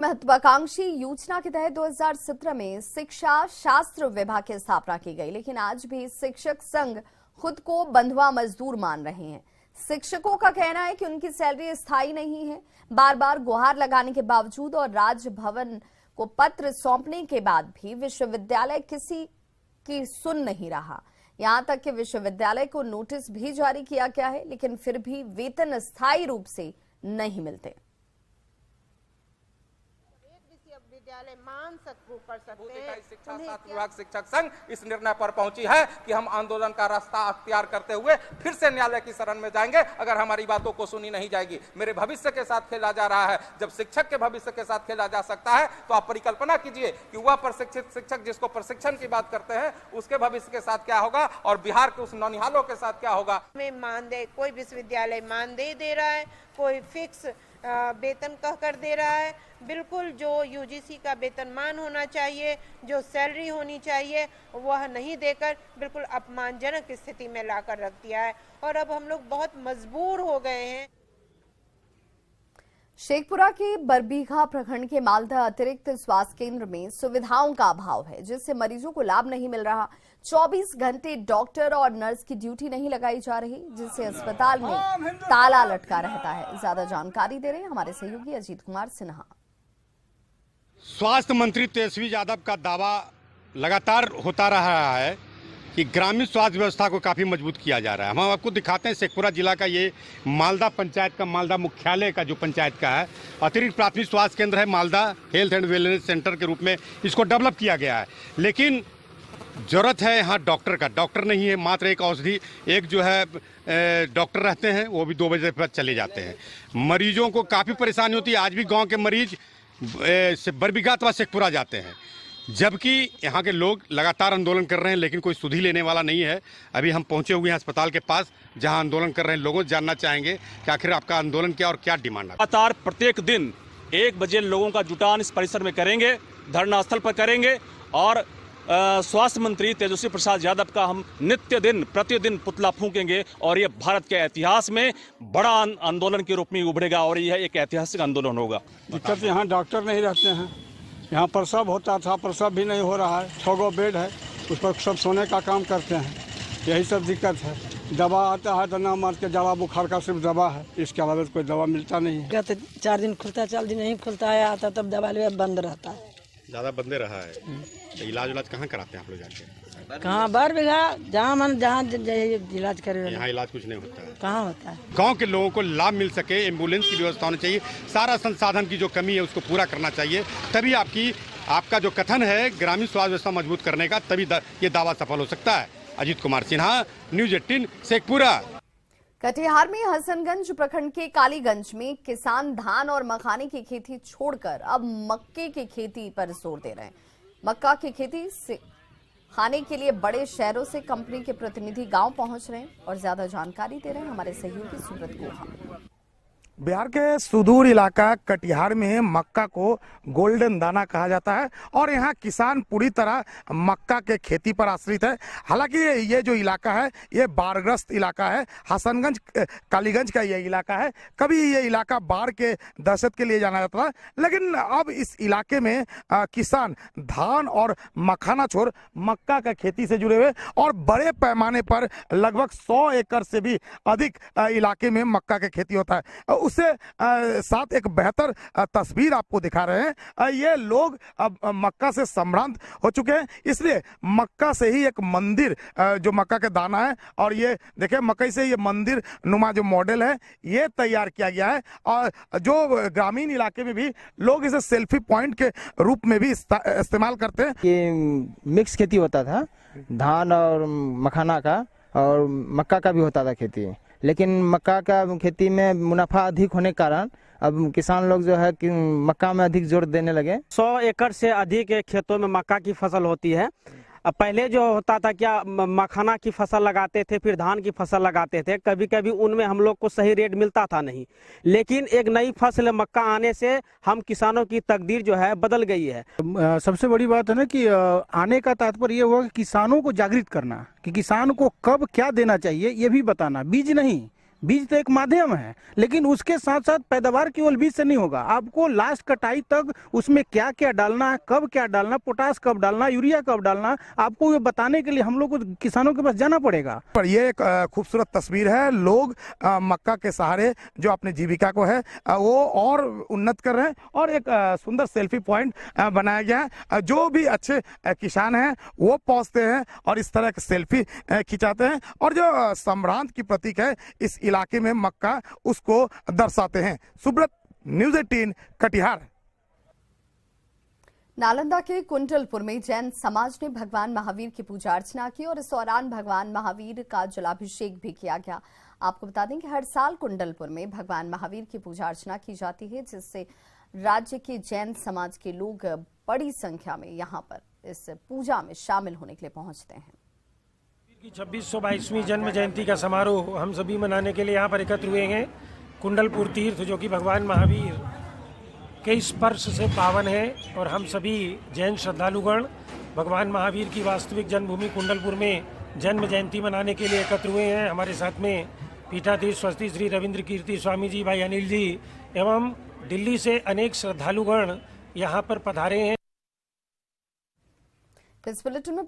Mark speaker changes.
Speaker 1: महत्वाकांक्षी योजना के तहत 2017 में शिक्षा शास्त्र विभाग की स्थापना की गई, लेकिन आज भी शिक्षक संघ खुद को बंधुआ मजदूर मान रहे हैं। शिक्षकों का कहना है कि उनकी सैलरी स्थायी नहीं है। बार बार गुहार लगाने के बावजूद और राजभवन को पत्र सौंपने के बाद भी विश्वविद्यालय किसी की सुन नहीं रहा। यहां तक कि विश्वविद्यालय को नोटिस भी जारी किया गया है, लेकिन फिर भी वेतन स्थायी रूप से नहीं मिलते।
Speaker 2: विद्यालय मान कर सकते हैं।
Speaker 3: शिक्षा शास्त्र विभाग शिक्षक संघ इस निर्णय पर पहुंची है कि हम आंदोलन का रास्ता अख्तियार करते हुए फिर से न्यायालय की शरण में जाएंगे अगर हमारी बातों को सुनी नहीं जाएगी। मेरे भविष्य के साथ खेला जा रहा है। जब शिक्षक के भविष्य के साथ खेला जा सकता है तो आप परिकल्पना कीजिए कि वह प्रशिक्षित शिक्षक जिसको प्रशिक्षण की बात करते हैं उसके भविष्य के साथ क्या होगा और बिहार के उस नौनिहालों के साथ क्या होगा।
Speaker 2: मानदेय कोई विश्वविद्यालय मानदेय दे रहा है, कोई फिक्स वेतन कहकर दे रहा है। बिल्कुल जो यूजीसी का वेतनमान होना चाहिए, जो सैलरी होनी चाहिए, वह नहीं देकर बिल्कुल अपमानजनक स्थिति में लाकर रख दिया है और अब हम लोग बहुत मजबूर हो गए हैं।
Speaker 1: शेखपुरा के बरबीघा प्रखंड के मालदा अतिरिक्त स्वास्थ्य केंद्र में सुविधाओं का अभाव है, जिससे मरीजों को लाभ नहीं मिल रहा। 24 घंटे डॉक्टर और नर्स की ड्यूटी नहीं लगाई जा रही, जिससे अस्पताल में ताला लटका रहता है। ज्यादा जानकारी दे रहे हैं हमारे सहयोगी अजीत कुमार सिन्हा।
Speaker 4: स्वास्थ्य मंत्री तेजस्वी यादव का दावा लगातार होता रहा है कि ग्रामीण स्वास्थ्य व्यवस्था को काफ़ी मजबूत किया जा रहा है। हम आपको दिखाते हैं शेखपुरा जिला का ये मालदा पंचायत का, मालदा मुख्यालय का जो पंचायत का है, अतिरिक्त प्राथमिक स्वास्थ्य केंद्र है। Malda health and wellness centre के रूप में इसको डेवलप किया गया है, लेकिन ज़रूरत है यहाँ डॉक्टर का। डॉक्टर नहीं है, मात्र एक औषधि, एक जो है डॉक्टर रहते हैं, वो भी 2 बजे पर चले जाते हैं। मरीजों को काफ़ी परेशानी होती है। आज भी गाँव के मरीज बरबीघा अथवा शेखपुरा जाते हैं, जबकि यहाँ के लोग लगातार आंदोलन कर रहे हैं, लेकिन कोई सुधि लेने वाला नहीं है। अभी हम पहुँचे हुए हैं अस्पताल के पास जहाँ आंदोलन कर रहे हैं। लोगों से जानना चाहेंगे कि आखिर आपका आंदोलन क्या और क्या डिमांड है।
Speaker 5: लगातार प्रत्येक दिन 1 बजे लोगों का जुटान इस परिसर में करेंगे, धरना स्थल पर करेंगे और स्वास्थ्य मंत्री तेजस्वी प्रसाद यादव का हम नित्य प्रतिदिन पुतला फूकेंगे और ये भारत के इतिहास में बड़ा आंदोलन के रूप में उभरेगा और यह एक ऐतिहासिक आंदोलन होगा।
Speaker 6: दिक्कत यहाँ डॉक्टर नहीं रहते हैं। यहाँ प्रसव होता था, प्रसव भी नहीं हो रहा है। 6 गो बेड है, उस पर सब सोने का काम करते हैं। यही सब दिक्कत है। दवा आता है, दना मार के दवा, बुखार का सिर्फ दवा है, इसके अलावा कोई दवा मिलता नहीं है।
Speaker 7: 4 दिन खुलता है, 4 दिन नहीं खुलता है, आता तब दवा ले बंद रहता है।
Speaker 4: ज़्यादा बंदे रहा है तो इलाज कहाँ कराते हैं आप लोग जाके?
Speaker 7: कहाँ बरबीघा, जहाँ इलाज करे।
Speaker 4: यहाँ इलाज कुछ नहीं होता है।
Speaker 7: कहाँ होता है?
Speaker 4: गांव के लोगों को लाभ मिल सके, एम्बुलेंस की व्यवस्था होनी चाहिए। सारा संसाधन की जो कमी है उसको पूरा करना चाहिए, तभी आपका जो कथन है ग्रामीण स्वास्थ्य व्यवस्था मजबूत करने का, तभी ये दावा सफल हो सकता है। अजीत कुमार सिन्हा, न्यूज 18 शेखपुरा।
Speaker 1: कटिहार में हसनगंज प्रखंड के कालीगंज में किसान धान और मखाने की खेती छोड़कर अब मक्के की खेती पर जोर दे रहे हैं। मक्का की खेती से खाने के लिए बड़े शहरों से कंपनी के प्रतिनिधि गांव पहुंच रहे हैं और ज्यादा जानकारी दे रहे हैं हमारे सहयोगी सुब्रत गुहा।
Speaker 8: बिहार के सुदूर इलाका कटिहार में मक्का को गोल्डन दाना कहा जाता है और यहाँ किसान पूरी तरह मक्का के खेती पर आश्रित है। हालांकि ये जो इलाका है ये बाढ़ग्रस्त इलाका है। हसनगंज कालीगंज का ये इलाका है। कभी ये इलाका बाढ़ के दहशत के लिए जाना जाता था, लेकिन अब इस इलाके में किसान धान और मखाना छोड़ मक्का का खेती से जुड़े हुए और बड़े पैमाने पर लगभग 100 एकड़ से भी अधिक इलाके में मक्का की खेती होता है। उससे साथ एक बेहतर तस्वीर आपको दिखा रहे हैं। ये लोग अब मक्का से संभ्रांत हो चुके हैं, इसलिए मक्का से ही एक मंदिर जो मक्का के दाना है और ये देखिए मकई से ये मंदिर नुमा जो मॉडल है ये तैयार किया गया है और जो ग्रामीण इलाके में भी लोग इसे सेल्फी पॉइंट के रूप में भी इस्तेमाल करते हैं।
Speaker 9: ये मिक्स खेती होता था, धान और मखाना का और मक्का का भी होता था खेती, लेकिन मक्का का खेती में मुनाफा अधिक होने के कारण अब किसान लोग जो है कि मक्का में अधिक जोर देने लगे।
Speaker 10: 100 एकड़ से अधिक खेतों में मक्का की फसल होती है। अब पहले जो होता था क्या, मखाना की फसल लगाते थे, फिर धान की फसल लगाते थे। कभी कभी उनमें हम लोग को सही रेट मिलता था नहीं, लेकिन एक नई फसल मक्का आने से हम किसानों की तकदीर जो है बदल गई है।
Speaker 6: सबसे बड़ी बात है ना कि आने का तात्पर्य ये हुआ कि किसानों को जागृत करना कि किसान को कब क्या देना चाहिए ये भी बताना। बीज नहीं,
Speaker 11: बीज तो एक माध्यम है, लेकिन उसके साथ साथ पैदावार केवल बीज से नहीं होगा। आपको लास्ट कटाई तक उसमें क्या क्या डालना है, कब क्या डालना, पोटास कब डालना, यूरिया कब डालना, आपको ये बताने के लिए हम लोग को किसानों के पास जाना पड़ेगा।
Speaker 8: पर ये एक खूबसूरत तस्वीर है। लोग मक्का के सहारे जो अपनी जीविका को है वो और उन्नत कर रहे हैं और एक सुंदर सेल्फी पॉइंट बनाया गया है। जो भी अच्छे किसान हैं वो पहुंचते हैं और इस तरह की सेल्फी खिंचाते हैं और जो सम्रांत की प्रतीक है इस इलाके में मक्का, उसको दर्शाते हैं। सुब्रत, न्यूज़ 18 कटिहार।
Speaker 1: नालंदा के कुंडलपुर में जैन समाज ने भगवान महावीर की पूजा अर्चना की और इस दौरान भगवान महावीर का जलाभिषेक भी किया गया। आपको बता दें कि हर साल कुंडलपुर में भगवान महावीर की पूजा अर्चना की जाती है, जिससे राज्य के जैन समाज के लोग बड़ी संख्या में यहां पर इस पूजा में शामिल होने के लिए पहुंचते हैं।
Speaker 12: 2622वीं जन्म जयंती का समारोह हम सभी मनाने के लिए यहाँ पर एकत्र हुए हैं। कुंडलपुर तीर्थ जो कि भगवान महावीर के स्पर्श से पावन है और हम सभी जैन श्रद्धालुगण भगवान महावीर की वास्तविक जन्मभूमि कुंडलपुर में जन्म जयंती मनाने के लिए एकत्र हुए हैं। हमारे साथ में पीठाधीश स्वस्ति श्री रविंद्र कीर्ति स्वामी जी, भाई अनिल जी एवं दिल्ली से अनेक श्रद्धालुगण यहाँ पर पधारे हैं।
Speaker 1: इस बुलेटिन में